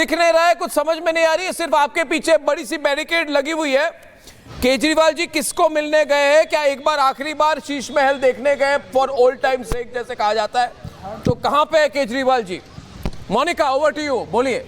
दिख नहीं रहा है, कुछ समझ में नहीं आ रही है, सिर्फ आपके पीछे बड़ी सी बैरिकेड लगी हुई है। केजरीवाल जी किसको मिलने गए हैं? क्या एक बार आखिरी बार शीश महल देखने गए फॉर ओल्ड टाइम सेक जैसे कहा जाता है? तो कहां पे है Kejriwal ji? Monika, over to you, बोलिए।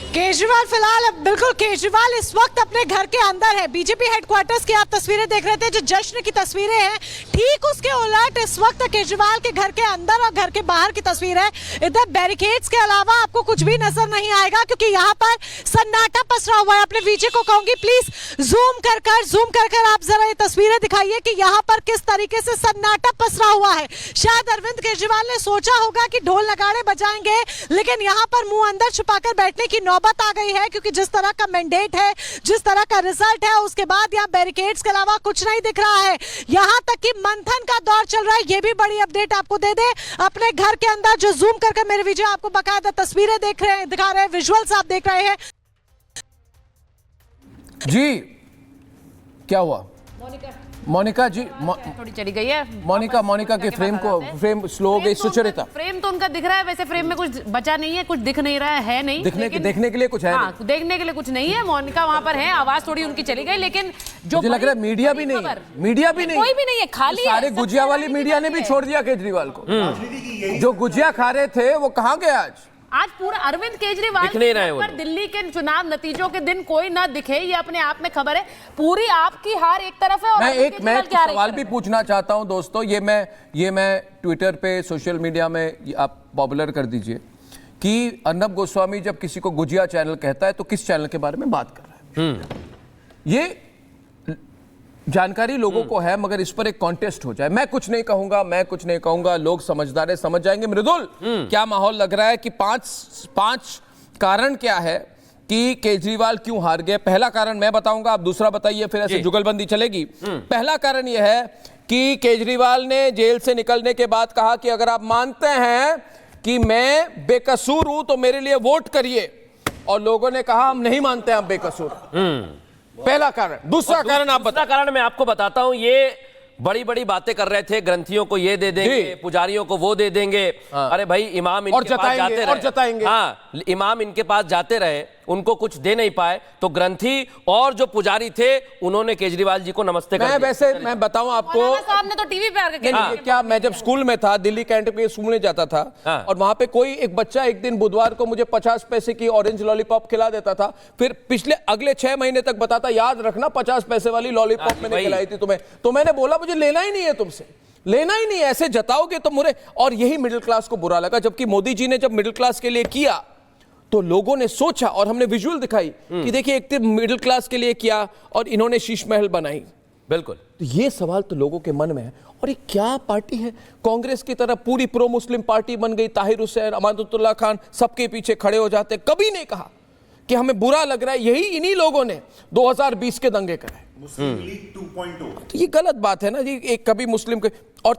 केजरीवाल फिलहाल बिल्कुल केजरीवाल इस वक्त अपने घर के अंदर है। बीजेपी हेडक्वार्टर्स की आप तस्वीरें देख रहे थे, जो जश्न की तस्वीरें हैं, ठीक उसके उलट इस वक्त केजरीवाल के घर के अंदर और घर के बाहर की तस्वीर है। इधर बैरिकेड्स के अलावा आपको कुछ भी नजर नहीं आएगा, क्योंकि यहाँ पर सन्नाटा पसरा हुआ है। अपने वीजे को कहूंगी प्लीज जूम कर आप जरा ये तस्वीरें दिखाइए कि यहाँ पर किस तरीके से सन्नाटा पसरा हुआ है। शायद अरविंद केजरीवाल ने सोचा होगा कि ढोल नगाड़े बजाएंगे, लेकिन यहाँ पर मुंह अंदर छुपाकर बैठने की नौबत आ गई है, क्योंकि जिस तरह का मैंडेट है, जिस तरह का रिजल्ट है, उसके बाद यहाँ बैरिकेड्स के अलावा कुछ नहीं दिख रहा है। यहाँ तक कि मंथन का दौर चल रहा है। ये भी बड़ी अपडेट आपको दे दे, अपने घर के अंदर जो जूम करके मेरे विजय आपको बकायदा तस्वीरें दिखा रहे हैं, विजुअल्स आप देख रहे हैं। जी क्या हुआ? मोनिका जी, थोड़ी चली गई है। मोनिका के फ्रेम स्लो हो गई। सुचरिता, फ्रेम तो उनका दिख रहा है, वैसे फ्रेम में कुछ बचा नहीं है, कुछ दिख नहीं रहा है नहीं देखने के लिए कुछ है हाँ, देखने के लिए कुछ नहीं है। मोनिका वहां पर है, आवाज थोड़ी उनकी चली गई, लेकिन जो मुझे लग रहा है मीडिया भी नहीं, कोई भी नहीं है, खाली सारे गुजिया वाली मीडिया ने भी छोड़ दिया केजरीवाल को। जो गुजिया खा रहे थे वो कहाँ गए आज पूरा अरविंद केजरीवाल पर दिल्ली के चुनाव नतीजों के दिन कोई ना दिखे, ये अपने आप में खबर है। पूरी आपकी हार एक तरफ है और मैं एक सवाल भी पूछना चाहता हूं दोस्तों, ये मैं ट्विटर पे, सोशल मीडिया में आप पॉपुलर कर दीजिए कि अर्नब गोस्वामी जब किसी को गुजिया चैनल कहता है तो किस चैनल के बारे में बात कर रहा है? ये जानकारी लोगों को है, मगर इस पर एक कॉन्टेस्ट हो जाए। मैं कुछ नहीं कहूंगा, लोग समझदार है, समझ जाएंगे। मृदुल, क्या माहौल लग रहा है कि पांच कारण क्या है कि केजरीवाल क्यों हार गए? पहला कारण मैं बताऊंगा, आप दूसरा बताइए, फिर ऐसे जुगलबंदी चलेगी। पहला कारण यह है कि केजरीवाल ने जेल से निकलने के बाद कहा कि अगर आप मानते हैं कि मैं बेकसूर हूं तो मेरे लिए वोट करिए, और लोगों ने कहा हम नहीं मानते आप बेकसूर। पहला कारण। दूसरा कारण आप दूसरा कारण मैं आपको बताता हूं। ये बड़ी बड़ी बातें कर रहे थे, ग्रंथियों को ये दे देंगे, पुजारियों को वो दे देंगे। हाँ। अरे भाई, इमाम इनके पास जाते रहे, हाँ, इमाम इनके पास जाते रहे, उनको कुछ दे नहीं पाए, तो ग्रंथी और जो पुजारी थे उन्होंने केजरीवाल जी को नमस्ते कर दिया। मैं बताऊं आपको, साहब ने तो टीवी पे आके क्या, मैं जब स्कूल में था, दिल्ली कैंट पे स्कूल में जाता था, और वहां पे कोई एक बच्चा एक दिन बुधवार को मुझे 50 पैसे की ऑरेंज लॉलीपॉप खिला देता था, फिर अगले 6 महीने तक बताता, याद रखना 50 पैसे वाली लॉलीपॉप मैंने खिलाई थी तुम्हें। तो मैंने बोला मुझे लेना ही नहीं है, तुमसे लेना ही नहीं है, ऐसे जताओगे तो मुझे। और यही मिडिल क्लास को बुरा लगा, जबकि मोदी जी ने जब मिडिल क्लास के लिए किया तो लोगों ने सोचा, और हमने विजुअल दिखाई कि देखिए एक तो मिडिल क्लास के लिए किया और इन्होंने शीश महल बनाई। बिल्कुल, तो ये सवाल तो लोगों के मन में है। और ये क्या पार्टी है? कांग्रेस की तरह पूरी प्रो मुस्लिम पार्टी बन गई। ताहिर हुसैन, अमानुल्लाह खान सबके पीछे खड़े हो जाते। कभी नहीं कहा कि हमें बुरा लग रहा है। यही इन्हीं लोगों ने 2020 के दंगे कराए। मुस्लिम लीग 2.0। तो ये गलत बात है ना जी, एक कभी मुस्लिम के। और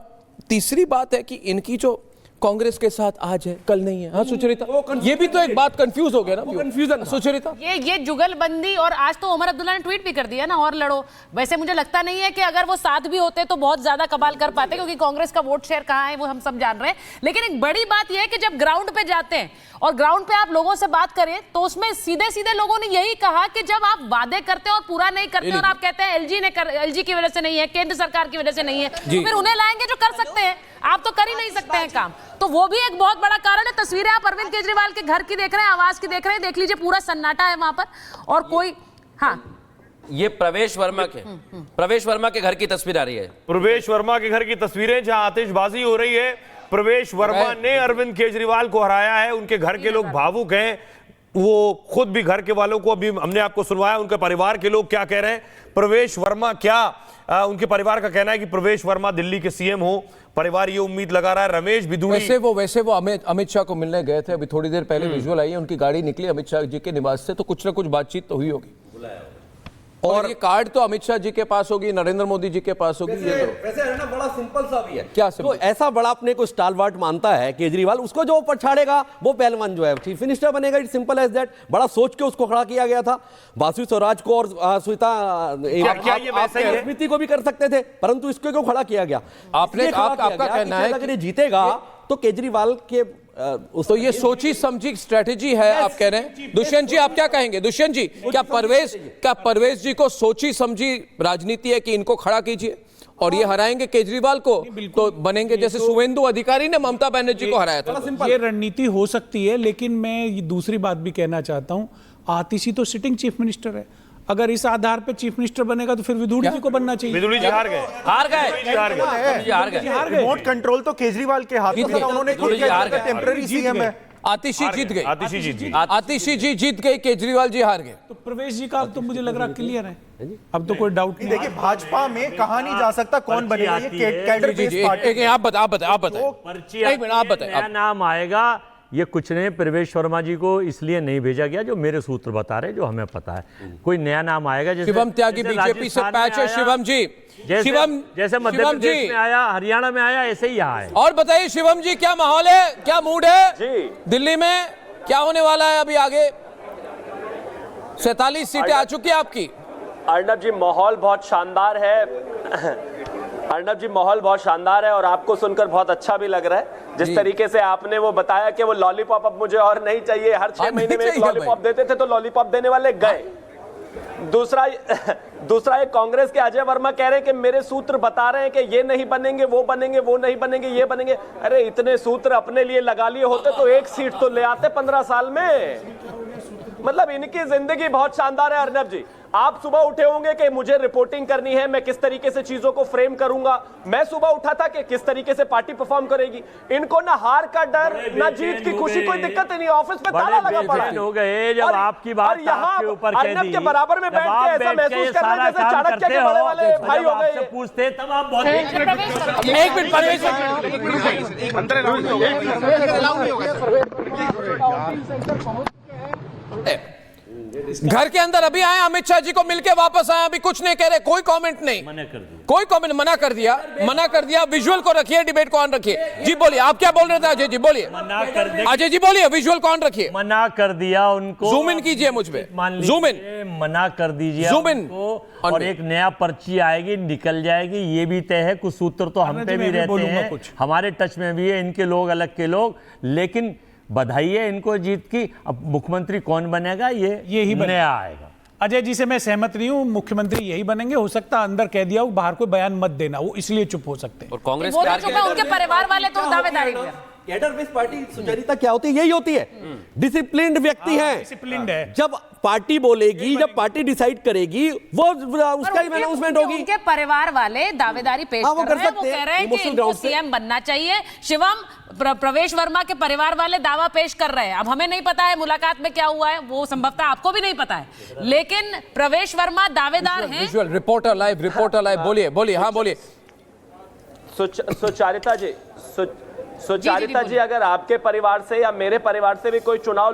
तीसरी बात है कि इनकी जो कांग्रेस के साथ आज है, कल नहीं है। हाँ सुचरिता, ये भी तो एक बात कंफ्यूज हो गया ना, कंफ्यूजन। सुचरिता, ये जुगलबंदी, और आज तो उमर अब्दुल्ला ने ट्वीट भी कर दिया ना, और लड़ो। वैसे मुझे लगता नहीं है कि अगर वो साथ भी होते तो बहुत ज्यादा कमाल कर पाते, क्योंकि कांग्रेस का वोट शेयर कहाँ है वो हम सब जान रहे हैं। लेकिन एक बड़ी बात यह है कि जब ग्राउंड पे जाते हैं और ग्राउंड पे आप लोगों से बात करें, तो उसमें सीधे सीधे लोगों ने यही कहा कि जब आप वादे करते हैं और पूरा नहीं करते, और आप कहते हैं एलजी की वजह से नहीं है, केंद्र सरकार की वजह से नहीं है, तो फिर उन्हें लाएंगे जो कर सकते हैं। आप तो कर ही नहीं सकते हैं काम। तो वो भी एक बहुत बड़ा कारण है। तस्वीरें आप अरविंद केजरीवाल के घर की देख रहे हैं, आवास की देख रहे हैं, देख लीजिए, पूरा सन्नाटा है वहां पर, और कोई, हाँ, ये प्रवेश वर्मा के घर की तस्वीर आ रही है। प्रवेश वर्मा के घर की तस्वीरें, जहां आतिशबाजी हो रही है। प्रवेश वर्मा ने अरविंद केजरीवाल को हराया है। उनके घर के लोग भावुक हैं, वो खुद भी घर के वालों को अभी हमने आपको सुनवाया, उनके परिवार के लोग क्या कह रहे हैं। प्रवेश वर्मा क्या, उनके परिवार का कहना है कि प्रवेश वर्मा दिल्ली के सीएम हो। परिवार ये उम्मीद लगा रहा है। रमेश बिधूड़ी, वैसे वो अमित शाह को मिलने गए थे। अभी थोड़ी देर पहले विजुअल आई है, उनकी गाड़ी निकली अमित शाह जी के निवास से, तो कुछ ना कुछ बातचीत तो हुई होगी। और ये कार्ड तो अमित शाह जी के पास होगी, नरेंद्र मोदी जी के पास होगी। ये तो वैसे है ना, बड़ा सिंपल सा भी है। क्या तो ऐसा बड़ा अपने को स्टालवार्ट मानता है केजरीवाल, उसको जो पछाड़ेगा वो पहलवान जो है चीफ मिनिस्टर बनेगा। It's simple as that. बड़ा सोच के उसको खड़ा किया गया था। बासु स्वराज को और सुनीता समिति को भी कर सकते थे, परंतु इसको क्यों खड़ा किया गया? आपका कहना है अगर ये जीतेगा तो केजरीवाल के तो ये सोची समझी स्ट्रेटेजी है आप कह रहे हैं। दुष्यंत जी आप क्या कहेंगे? दुष्यंत जी, क्या परवेज जी को सोची समझी राजनीति है कि इनको खड़ा कीजिए और ये हराएंगे केजरीवाल को तो बनेंगे जैसे शुभेंदु अधिकारी ने ममता बनर्जी को हराया था? ये रणनीति हो सकती है, लेकिन मैं ये दूसरी बात भी कहना चाहता हूं, आतिशी तो सिटिंग चीफ मिनिस्टर है। अगर इस आधार पे चीफ मिनिस्टर बनेगा तो फिर विदुड़ी जी को बनना चाहिए। विदुड़ी जी हार गए। रिमोट कंट्रोल तो केजरीवाल के हाथ में था, उन्होंने खुद कहा था टेम्पररी सीएम है। आतिशी जीत गई। आतिशी जी जीत गई, केजरीवाल जी हार गए। तो प्रवेश जी का तो मुझे लग रहा क्लियर है, अब तो कोई डाउट नहीं। देखिए भाजपा में कहा नहीं जा सकता कौन बनेगा, ये कैडर बेस्ड पार्टी। आप बताएं एक मिनट, आप बताएं। नया नाम आएगा, ये कुछ नहीं, प्रवेश वर्मा जी को इसलिए नहीं भेजा गया, जो मेरे सूत्र बता रहे, जो हमें पता है। कोई नया नाम आएगा जैसे शिवम त्यागी बीजेपी से पैच है। शिवम जी, जैसे मध्य प्रदेश में आया, हरियाणा में आया, ऐसे ही यहाँ है। और बताइए शिवम जी, क्या माहौल है, क्या मूड है दिल्ली में, क्या होने वाला है अभी आगे? 47 सीटें आ चुकी है आपकी। अर्नब जी, माहौल बहुत शानदार है। अर्नब जी, माहौल बहुत शानदार है और आपको सुनकर बहुत अच्छा भी लग रहा है। जिस तरीके से आपने वो बताया कि वो लॉलीपॉप अब मुझे और नहीं चाहिए, हर 6 महीने में एक लॉलीपॉप देते थे तो लॉलीपॉप देने वाले गए। दूसरा एक कांग्रेस के अजय वर्मा कह रहे हैं कि मेरे सूत्र बता रहे हैं कि ये नहीं बनेंगे, वो बनेंगे, वो नहीं बनेंगे, ये बनेंगे। अरे इतने सूत्र अपने लिए लगा लिए होते तो एक सीट तो ले आते 15 साल में। मतलब इनकी जिंदगी बहुत शानदार है। अर्नब जी, आप सुबह उठे होंगे कि मुझे रिपोर्टिंग करनी है, मैं किस तरीके से चीजों को फ्रेम करूंगा। मैं सुबह उठा था कि किस तरीके से पार्टी परफॉर्म करेगी। इनको ना हार का डर, ना जीत की खुशी, कोई दिक्कत नहीं। ऑफिस में ताला लगा पड़ा है। हो गए जब आपकी बात आपके ऊपर कह दी, अर्नब के बराबर में बैठ के ऐसा महसूस कर रहे हैं जैसे चाणक्य के बड़े वाले भाई हो गए। पूछते तब आप बहुत एक मिनट परवेश, घर के अंदर अभी आए, अमित शाह जी को मिलके वापस आए, अभी कुछ नहीं कह रहे, कोई कमेंट नहीं, कोई कमेंट, मना कर दिया। विजुअल को रखिए, डिबेट को ऑन रखिए। जी बोलिए, आप क्या बोल रहे थे अजय जी? बोलिए अजय जी, बोलिए, विजुअल को ऑन रखिए। मना कर दिया उनको। जूम इन कीजिए मुझ पे, जूम इन, मना कर दीजिए जूम इन, और एक नया पर्ची आएगी, निकल जाएगी, ये भी तय है। कुछ सूत्र तो हम पे भी रहते हैं, हमारे टच में भी है, इनके लोग अलग के लोग। लेकिन बधाई है इनको जीत की। अब मुख्यमंत्री कौन बनेगा ये ही नया आएगा। अजय जी से मैं सहमत नहीं हूं, मुख्यमंत्री यही बनेंगे। हो सकता अंदर कह दिया हो, बाहर कोई बयान मत देना, वो इसलिए चुप हो सकते हैं। और कांग्रेस वो तो चुप, उनके परिवार वाले तो दावेदारी में। कैडर बेस्ड पार्टी सुचरिता क्या होती है? यही होती है, डिसिप्लिन्ड व्यक्ति है, डिसिप्लिन्ड है। जब पार्टी बोलेगी, जब पार्टी डिसाइड करेगी, वो उसका ही अनाउंसमेंट होगी। उनके परिवार वाले दावेदारी पेश कर रहे हैं, वो कह रहे हैं कि इनको सीएम बनना चाहिए। शिवम, प्रवेश वर्मा के परिवार वाले दावा पेश कर रहे हैं। अब हमें नहीं पता है मुलाकात में क्या हुआ है, वो संभवतः आपको भी नहीं पता है, लेकिन प्रवेश वर्मा दावेदार हैं। रिपोर्टर लाइव, बोलिए, हाँ बोलिए। सुचारिता जी, अगर आपके परिवार से या मेरे परिवार से भी कोई चुनाव